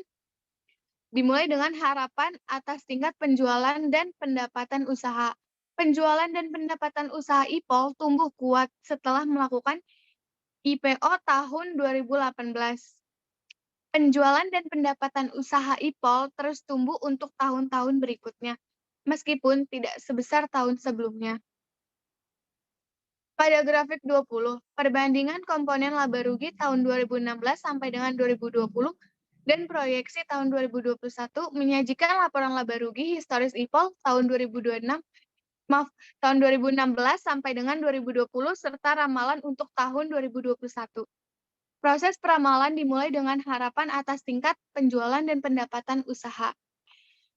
harapan atas tingkat penjualan dan pendapatan usaha. Penjualan dan pendapatan usaha IPOL tumbuh kuat setelah melakukan IPO tahun 2018. Penjualan dan pendapatan usaha IPOL terus tumbuh untuk tahun-tahun berikutnya, meskipun tidak sebesar tahun sebelumnya. Pada grafik 20, perbandingan komponen laba rugi tahun 2016 sampai dengan 2020 dan proyeksi tahun 2021 menyajikan laporan laba rugi historis IPOL tahun 2016 sampai dengan 2020 serta ramalan untuk tahun 2021. Proses peramalan dimulai dengan harapan atas tingkat penjualan dan pendapatan usaha.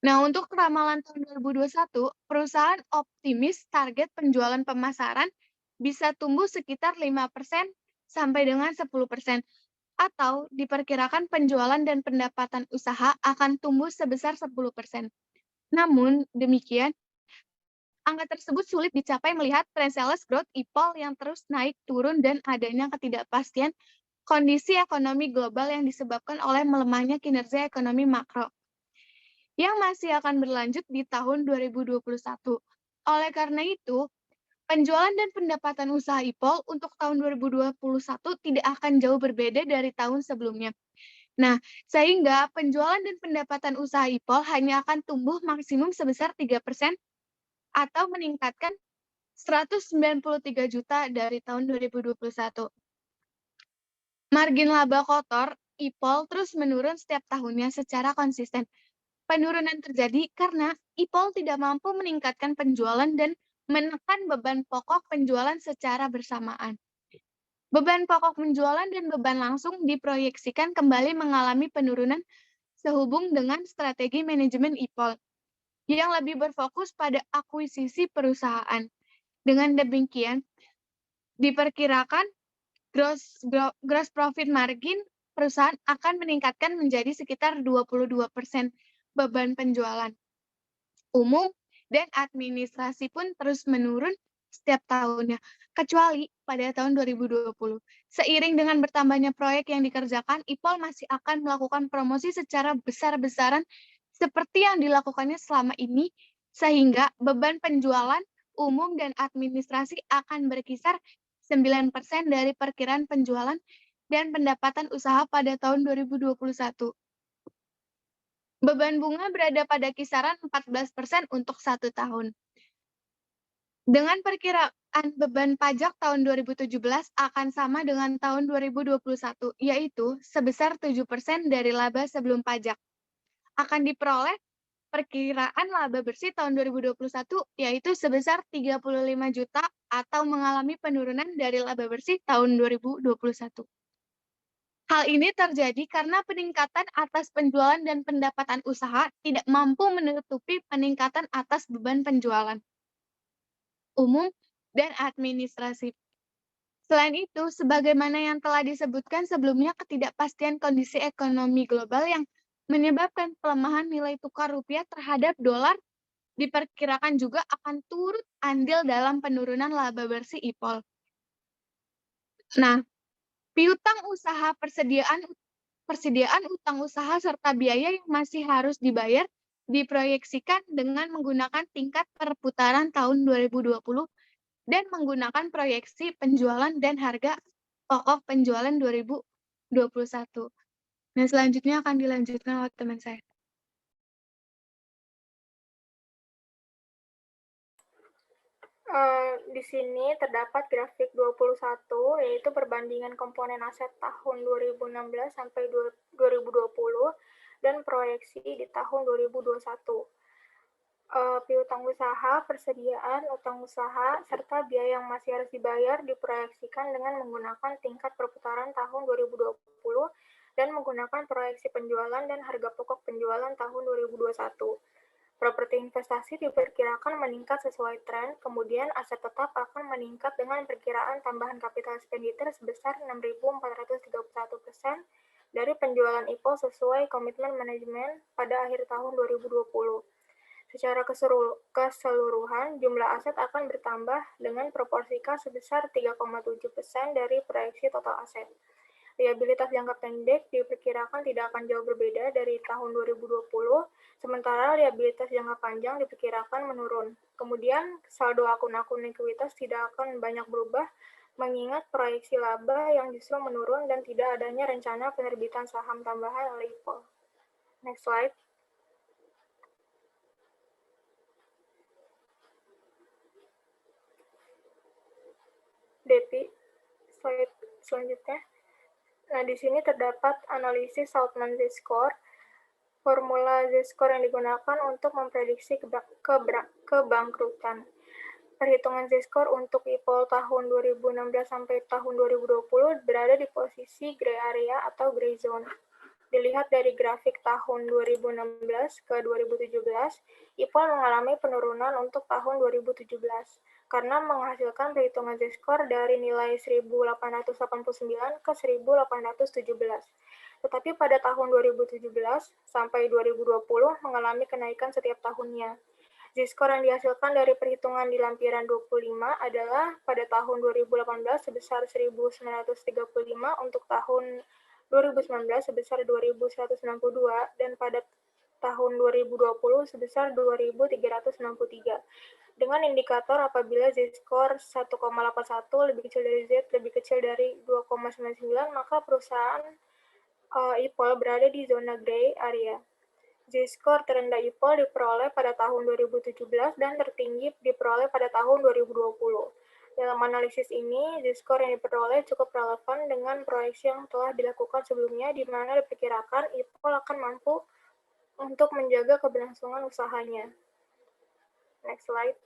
Nah, untuk ramalan tahun 2021, perusahaan optimis target penjualan pemasaran bisa tumbuh sekitar 5% sampai dengan 10%, atau diperkirakan penjualan dan pendapatan usaha akan tumbuh sebesar 10%. Namun, demikian, angka tersebut sulit dicapai melihat tren sales growth IPOL yang terus naik turun dan adanya ketidakpastian kondisi ekonomi global yang disebabkan oleh melemahnya kinerja ekonomi makro, yang masih akan berlanjut di tahun 2021. Oleh karena itu, penjualan dan pendapatan usaha IPOL untuk tahun 2021 tidak akan jauh berbeda dari tahun sebelumnya. Nah, sehingga penjualan dan pendapatan usaha IPOL hanya akan tumbuh maksimum sebesar 3% atau meningkatkan 193 juta dari tahun 2021. Margin laba kotor IPOL terus menurun setiap tahunnya secara konsisten. Penurunan terjadi karena IPOL tidak mampu meningkatkan penjualan dan menekan beban pokok penjualan secara bersamaan. Beban pokok penjualan dan beban langsung diproyeksikan kembali mengalami penurunan sehubung dengan strategi manajemen IPOL yang lebih berfokus pada akuisisi perusahaan. Dengan demikian, diperkirakan gross profit margin perusahaan akan meningkatkan menjadi sekitar 22% beban penjualan. Umum dan administrasi pun terus menurun setiap tahunnya, kecuali pada tahun 2020. Seiring dengan bertambahnya proyek yang dikerjakan, IPOL masih akan melakukan promosi secara besar-besaran seperti yang dilakukannya selama ini, sehingga beban penjualan umum dan administrasi akan berkisar 9% dari perkiraan penjualan dan pendapatan usaha pada tahun 2021. Beban bunga berada pada kisaran 14% untuk 1 tahun. Dengan perkiraan beban pajak tahun 2017 akan sama dengan tahun 2021, yaitu sebesar 7% dari laba sebelum pajak. Akan diperoleh perkiraan laba bersih tahun 2021, yaitu sebesar 35 juta atau mengalami penurunan dari laba bersih tahun 2021. Hal ini terjadi karena peningkatan atas penjualan dan pendapatan usaha tidak mampu menutupi peningkatan atas beban penjualan umum dan administrasi. Selain itu, sebagaimana yang telah disebutkan sebelumnya, ketidakpastian kondisi ekonomi global yang menyebabkan pelemahan nilai tukar rupiah terhadap dolar diperkirakan juga akan turut andil dalam penurunan laba bersih IPOL. Nah, piutang usaha persediaan utang usaha serta biaya yang masih harus dibayar diproyeksikan dengan menggunakan tingkat perputaran tahun 2020 dan menggunakan proyeksi penjualan dan harga pokok penjualan 2021. Nah, selanjutnya akan dilanjutkan oleh teman saya. Di sini terdapat grafik 21, yaitu perbandingan komponen aset tahun 2016 sampai 2020 dan proyeksi di tahun 2021. Piutang usaha, persediaan utang usaha, serta biaya yang masih harus dibayar diproyeksikan dengan menggunakan tingkat perputaran tahun 2020 dan menggunakan proyeksi penjualan dan harga pokok penjualan tahun 2021. Properti investasi diperkirakan meningkat sesuai tren, kemudian aset tetap akan meningkat dengan perkiraan tambahan capital expenditure sebesar 6.431% dari penjualan IPO sesuai komitmen manajemen pada akhir tahun 2020. Secara keseluruhan, jumlah aset akan bertambah dengan proporsi K sebesar 3,7% dari proyeksi total aset. Liabilitas jangka pendek diperkirakan tidak akan jauh berbeda dari tahun 2020, sementara liabilitas jangka panjang diperkirakan menurun. Kemudian, saldo akun-akun likuiditas tidak akan banyak berubah, mengingat proyeksi laba yang justru menurun dan tidak adanya rencana penerbitan saham tambahan oleh IPOL. Next slide. Depi, slide selanjutnya. Nah, di sini terdapat analisis Saltman Z-score, formula Z-score yang digunakan untuk memprediksi kebangkrutan. Perhitungan Z-score untuk IPOL tahun 2016 sampai tahun 2020 berada di posisi gray area atau gray zone. Dilihat dari grafik tahun 2016 ke 2017, IPOL mengalami penurunan untuk tahun 2017 karena menghasilkan perhitungan Z-score dari nilai 1889 ke 1817. Tetapi pada tahun 2017 sampai 2020 mengalami kenaikan setiap tahunnya. Z-score yang dihasilkan dari perhitungan di lampiran 25 adalah pada tahun 2018 sebesar 1935 untuk tahun 2019 sebesar 2162 dan pada tahun 2020 sebesar 2363. Dengan indikator apabila Z-score 1,81 lebih kecil dari Z lebih kecil dari 2,99, maka perusahaan IPOL berada di zona gray area. Z-score terendah IPOL diperoleh pada tahun 2017 dan tertinggi diperoleh pada tahun 2020. Dalam analisis ini, Z-score yang diperoleh cukup relevan dengan proyeksi yang telah dilakukan sebelumnya, di mana diperkirakan IPOL akan mampu untuk menjaga keberlangsungan usahanya. Next slide.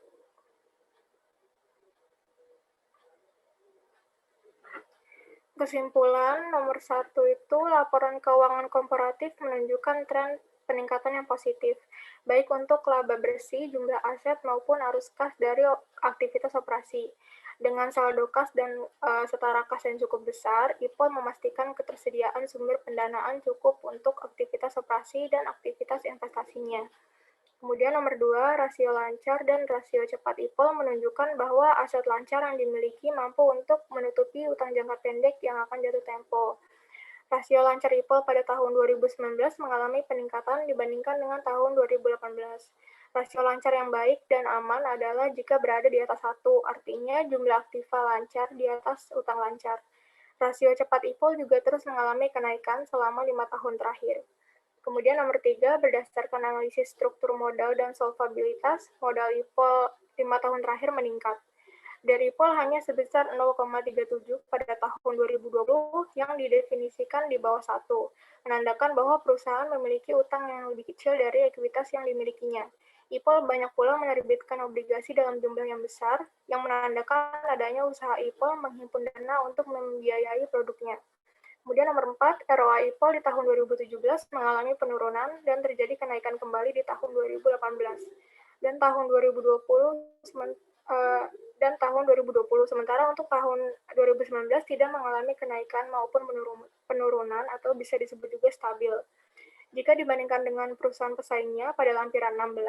Kesimpulan nomor 1 itu laporan keuangan korporatif menunjukkan tren peningkatan yang positif, baik untuk laba bersih, jumlah aset, maupun arus kas dari aktivitas operasi. Dengan saldo kas dan setara kas yang cukup besar, IPOL memastikan ketersediaan sumber pendanaan cukup untuk aktivitas operasi dan aktivitas investasinya. Kemudian nomor 2, rasio lancar dan rasio cepat IPOL menunjukkan bahwa aset lancar yang dimiliki mampu untuk menutupi utang jangka pendek yang akan jatuh tempo. Rasio lancar IPOL pada tahun 2019 mengalami peningkatan dibandingkan dengan tahun 2018. Rasio lancar yang baik dan aman adalah jika berada di atas 1, artinya jumlah aktiva lancar di atas utang lancar. Rasio cepat IPOL juga terus mengalami kenaikan selama 5 tahun terakhir. Kemudian nomor 3, berdasarkan analisis struktur modal dan solvabilitas, modal IPOL 5 tahun terakhir meningkat. Dari IPOL hanya sebesar 0,37 pada tahun 2020 yang didefinisikan di bawah 1, menandakan bahwa perusahaan memiliki utang yang lebih kecil dari ekuitas yang dimilikinya. IPOL banyak pula menerbitkan obligasi dalam jumlah yang besar, yang menandakan adanya usaha IPOL menghimpun dana untuk membiayai produknya. Kemudian nomor 4, ROA IPOL di tahun 2017 mengalami penurunan dan terjadi kenaikan kembali di tahun 2018. Dan tahun 2020 sementara untuk tahun 2019 tidak mengalami kenaikan maupun penurunan atau bisa disebut juga stabil. Jika dibandingkan dengan perusahaan pesaingnya pada lampiran 16,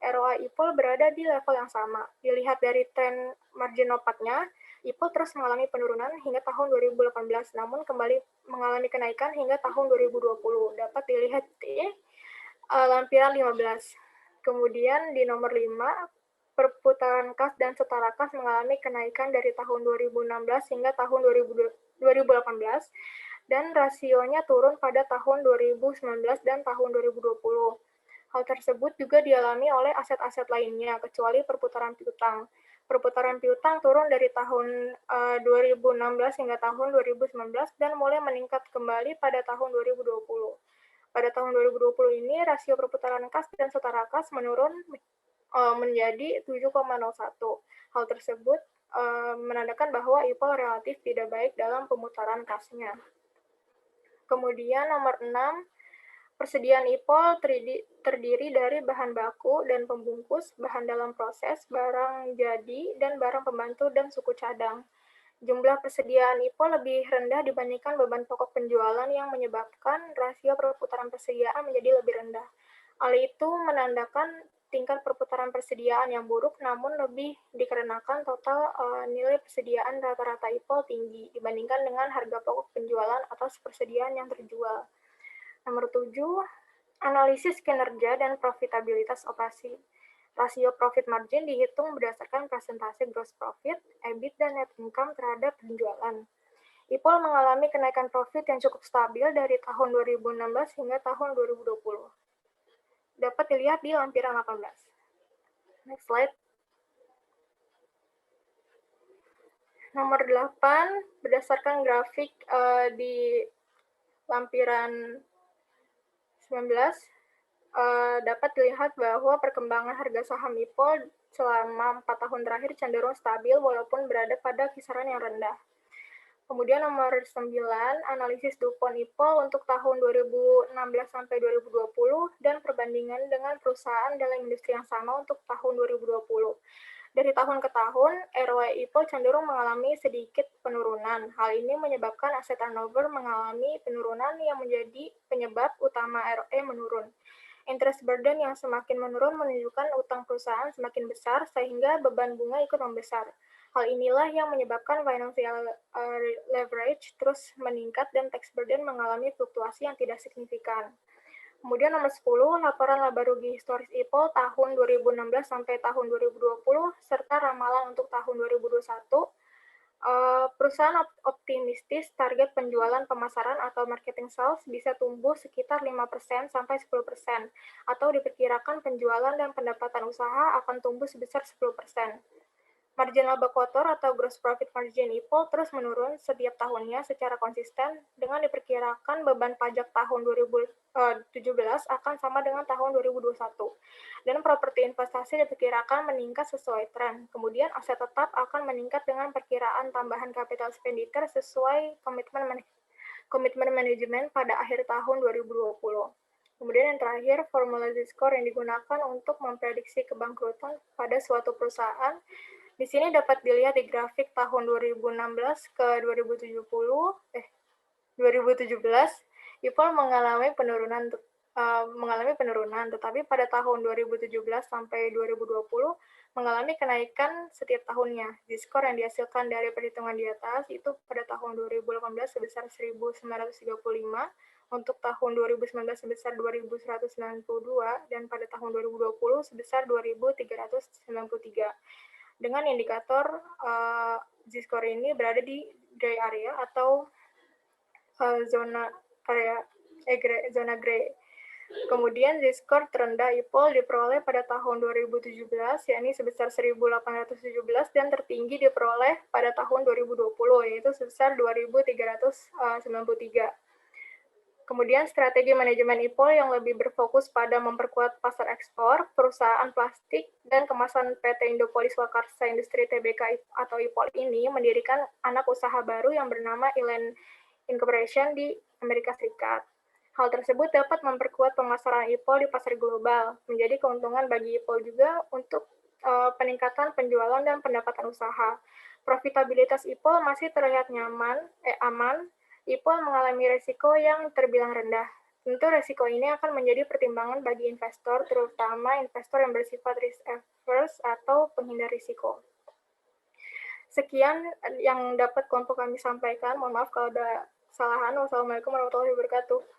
ROA IPOL berada di level yang sama. Dilihat dari tren margin nopatnya, IPOL terus mengalami penurunan hingga tahun 2018, namun kembali mengalami kenaikan hingga tahun 2020. Dapat dilihat di lampiran 15. Kemudian di nomor 5, perputaran kas dan setara kas mengalami kenaikan dari tahun 2016 hingga tahun 2018, dan rasionya turun pada tahun 2019 dan tahun 2020. Hal tersebut juga dialami oleh aset-aset lainnya, kecuali perputaran piutang. Perputaran piutang turun dari tahun 2016 hingga tahun 2019 dan mulai meningkat kembali pada tahun 2020. Pada tahun 2020 ini, rasio perputaran kas dan setara kas menurun menjadi 7,01. Hal tersebut menandakan bahwa IPOL relatif tidak baik dalam pemutaran kasnya. Kemudian nomor 6, persediaan IPOL terdiri dari bahan baku dan pembungkus, bahan dalam proses, barang jadi, dan barang pembantu dan suku cadang. Jumlah persediaan IPOL lebih rendah dibandingkan beban pokok penjualan yang menyebabkan rasio perputaran persediaan menjadi lebih rendah. Hal itu menandakan tingkat perputaran persediaan yang buruk, namun lebih dikarenakan total nilai persediaan rata-rata IPOL tinggi dibandingkan dengan harga pokok penjualan atas persediaan yang terjual. Nomor 7, analisis kinerja dan profitabilitas operasi. Rasio profit margin dihitung berdasarkan presentasi gross profit, EBIT, dan net income terhadap penjualan. IPOL mengalami kenaikan profit yang cukup stabil dari tahun 2016 hingga tahun 2020. Dapat dilihat di lampiran 18. Next slide. Nomor 8, berdasarkan grafik di lampiran 19, dapat dilihat bahwa perkembangan harga saham IPOL selama 4 tahun terakhir cenderung stabil walaupun berada pada kisaran yang rendah. Kemudian nomor 9, analisis DuPont IPOL untuk tahun 2016 sampai 2020 dan perbandingan dengan perusahaan dalam industri yang sama untuk tahun 2020. Dari tahun ke tahun, ROE IPOL cenderung mengalami sedikit penurunan. Hal ini menyebabkan aset turnover mengalami penurunan yang menjadi penyebab utama ROE menurun. Interest burden yang semakin menurun menunjukkan utang perusahaan semakin besar sehingga beban bunga ikut membesar. Hal inilah yang menyebabkan financial leverage terus meningkat dan tax burden mengalami fluktuasi yang tidak signifikan. Kemudian nomor 10, laporan laba rugi historis IPOL tahun 2016 sampai tahun 2020 serta ramalan untuk tahun 2021. Perusahaan optimistis target penjualan pemasaran atau marketing sales bisa tumbuh sekitar 5% sampai 10%, atau diperkirakan penjualan dan pendapatan usaha akan tumbuh sebesar 10%. Margin laba kotor atau gross profit margin IPOL terus menurun setiap tahunnya secara konsisten, dengan diperkirakan beban pajak tahun 2017 akan sama dengan tahun 2021. Dan properti investasi diperkirakan meningkat sesuai tren. Kemudian aset tetap akan meningkat dengan perkiraan tambahan capital expenditure sesuai komitmen manajemen pada akhir tahun 2020. Kemudian yang terakhir, formula Z-score yang digunakan untuk memprediksi kebangkrutan pada suatu perusahaan. Di sini dapat dilihat di grafik tahun 2016 ke 2017, IPOL mengalami penurunan mengalami penurunan, tetapi pada tahun 2017 sampai 2020 mengalami kenaikan setiap tahunnya. Z-score yang dihasilkan dari perhitungan di atas itu pada tahun 2018 sebesar 1.935, untuk tahun 2019 sebesar 2.192, dan pada tahun 2020 sebesar 2.393. Dengan indikator Z-score ini berada di gray area atau zona gray. Kemudian Z-score terendah IPOL diperoleh pada tahun 2017, yakni sebesar 1.817, dan tertinggi diperoleh pada tahun 2020, yaitu sebesar 2.393. Kemudian strategi manajemen IPOL yang lebih berfokus pada memperkuat pasar ekspor, perusahaan plastik, dan kemasan PT Indopolis Wakarsa Industri Tbk atau IPOL ini mendirikan anak usaha baru yang bernama Elan Incorporation di Amerika Serikat. Hal tersebut dapat memperkuat pemasaran IPOL di pasar global, menjadi keuntungan bagi IPOL juga untuk peningkatan penjualan dan pendapatan usaha. Profitabilitas IPOL masih terlihat aman. IPOL mengalami risiko yang terbilang rendah. Tentu risiko ini akan menjadi pertimbangan bagi investor, terutama investor yang bersifat risk averse atau penghindar risiko. Sekian yang dapat kelompok kami sampaikan. Mohon maaf kalau ada kesalahan. Wassalamualaikum warahmatullahi wabarakatuh.